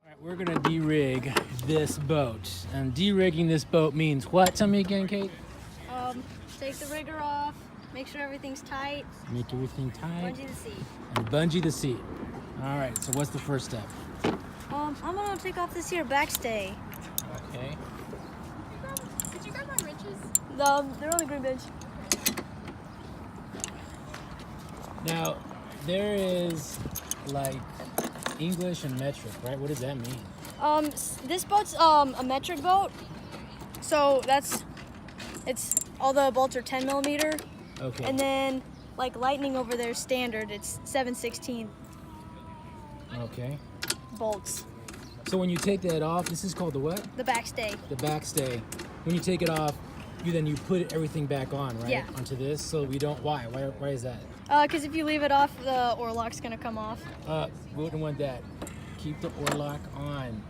All right, we're gonna de-rig this boat, and de-rigging this boat means what? Tell me again, Kate. Take the rigger off, make sure everything's tight, Make everything tight. bungee the seat. And bungee the seat. All right. So what's the first step? I'm gonna take off this here backstay. Okay. Did you grab my wrenches? They're on the green bench. Now, there is like English and metric, right? What does that mean? This boat's a metric boat, so it's all the bolts are 10 millimeter, Okay. and then like Lightning over there standard, it's 7/16 Okay. bolts. So when you take that off, this is called the what? The backstay. The backstay. When you take it off, you put everything back on, right? Yeah. Onto this, so we don't. Why is that? Because if you leave it off, the oar lock's gonna come off. We wouldn't want that. Keep the oar lock on,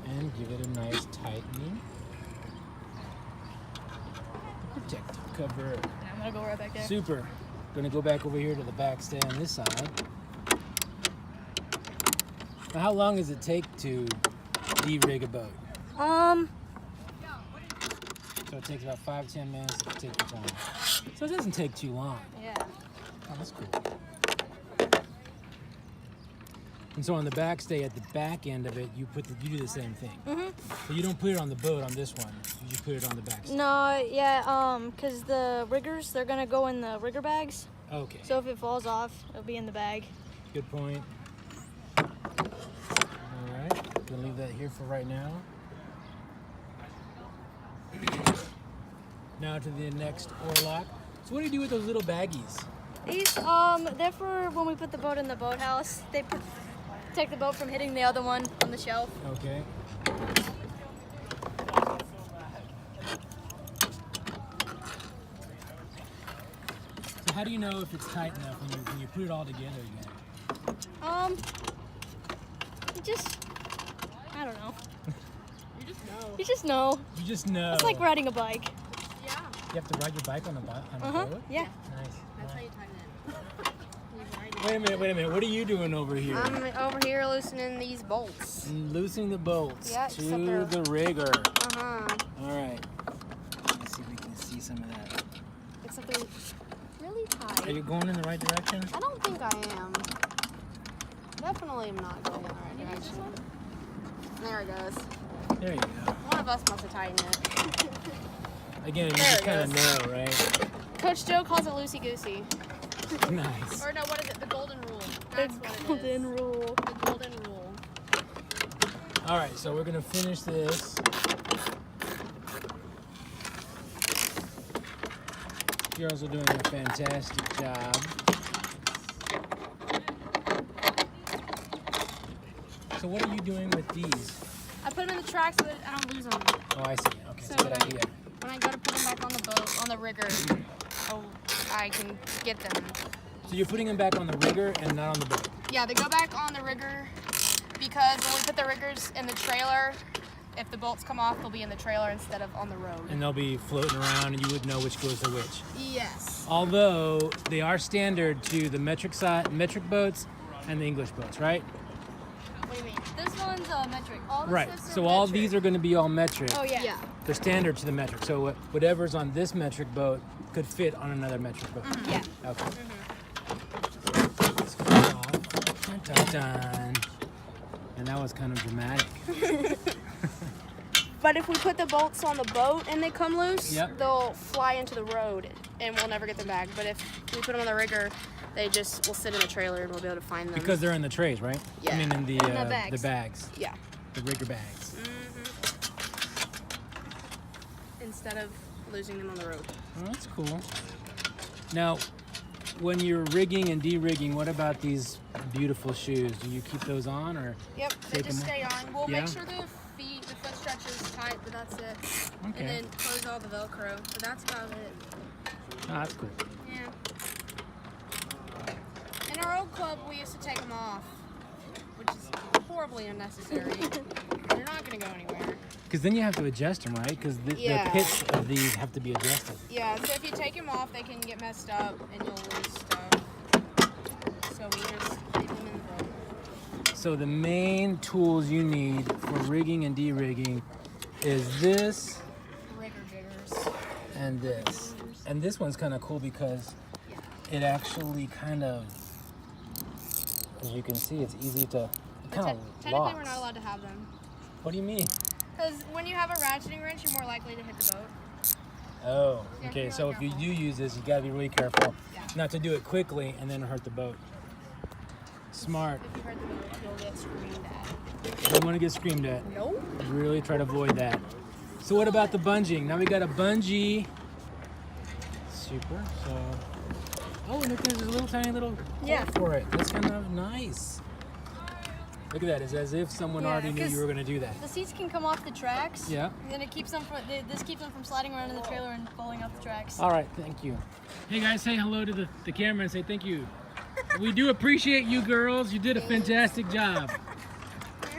and give it a nice tightening. Protective cover. I'm gonna go right back there. Super. Gonna go back over here to the backstay on this side. Now, how long does it take to de-rig a boat? So it takes about 5-10 minutes to take your time. So it doesn't take too long. Yeah. Oh, that's cool. And so on the backstay, at the back end of it, you do the same thing. So you don't put it on the boat on this one. You just put it on the backstay. No, yeah, because the riggers, they're gonna go in the rigger bags. Okay. So if it falls off, it'll be in the bag. Good point. All right. Gonna leave that here for right now. Now to the next oar lock. So what do you do with those little baggies? These, they're for when we put the boat in the boathouse. They protect the boat from hitting the other one on the shelf. Okay. So how do you know if it's tight enough when you put it all together again? I don't know. You just know. You just know. You just know. It's like riding a bike. Yeah. You have to ride your bike on a boat? Yeah. Nice. That's how you tighten it. You ride it. Wait a minute. What are you doing over here? I'm over here loosening these bolts. Loosening the bolts Yeah, to except they're- the rigger. Uh-huh. All right. Let's see if we can see some of that. Except they're really tight. Are you going in the right direction? I don't think I am. Definitely am not going in the right direction. There it goes. There you go. One of us must have tightened it. Again, you There just it kind of goes. know, right? Coach Joe calls it loosey-goosey. Nice. Or no, what is it? The golden rule. That's what it Golden is. rule. The golden rule. All right, so we're gonna finish this. Girls are doing a fantastic job. So what are you doing with these? I put them in the track so that I don't lose them. Oh, I see. Okay, So that's a good idea. When I go to put them back on the boat, on the rigger, I can get them. So you're putting them back on the rigger and not on the boat. Yeah, they go back on the rigger because when we put the riggers in the trailer, if the bolts come off, they'll be in the trailer instead of on the road. And they'll be floating around and you would know which goes to which. Yes. Although they are standard to the metric boats and the English boats, right? What do you mean? This one's metric. All Right. So all these are going to be all metric. Oh yeah. Yeah. They're standard to the metric. So whatever's on this metric boat could fit on another metric boat. Yeah. Okay. Let's go off. Dun, dun, dun. And that was kind of dramatic. But if we put the bolts on the boat and they come loose, Yep. they'll fly into the road and we'll never get them back. But if we put them on the rigger, they just will sit in the trailer and we'll be able to find them. Because they're in the trays, right? Yeah. I mean, in the bags. the bags, yeah. the rigger bags. Instead of losing them on the road. Oh, that's cool. Now, when you're rigging and de-rigging, what about these beautiful shoes? Do you keep those on, or? Yep, they Take just them stay on. We'll Yeah? make sure the foot stretch is tight, but that's it. Okay. And then close all the Velcro, but that's about it. Oh, that's cool. Yeah. In our old club, we used to take them off, which is horribly unnecessary. They're not going to go anywhere. Because then you have to adjust them, right? Because Yeah. the pitch of these have to be adjusted. Yeah, so if you take them off, they can get messed up and you'll lose stuff. So we just leave them in the boat. So the main tools you need for rigging and de-rigging is this Rigger jiggers. and this. And this one's kind of cool because it actually kind of, as you can see, it's easy to, it kind of Technically, locks. we're not allowed to have them. What do you mean? Because when you have a ratcheting wrench, you're more likely to hit the boat. Oh, Yeah, okay. be So really if you careful. do use this, you gotta be really careful Yeah. not to do it quickly and then hurt the boat. Smart. If you hurt the boat, you'll get screamed at. Don't want to get screamed at. Nope. Really try to avoid that. So what about the bunging? Now we got a bungee. Super. So, oh, look, there's a little tiny little Yeah. hole for it. That's kind of nice. Look at that. It's as if someone Yeah, already knew 'cause you were going to do that. The seats can come off the tracks. Yeah. And then it keeps them from this keeps them from sliding around in the trailer and falling off the tracks. All right, thank you. Hey guys, say hello to the camera and say thank you. We do appreciate you girls. You did a fantastic job.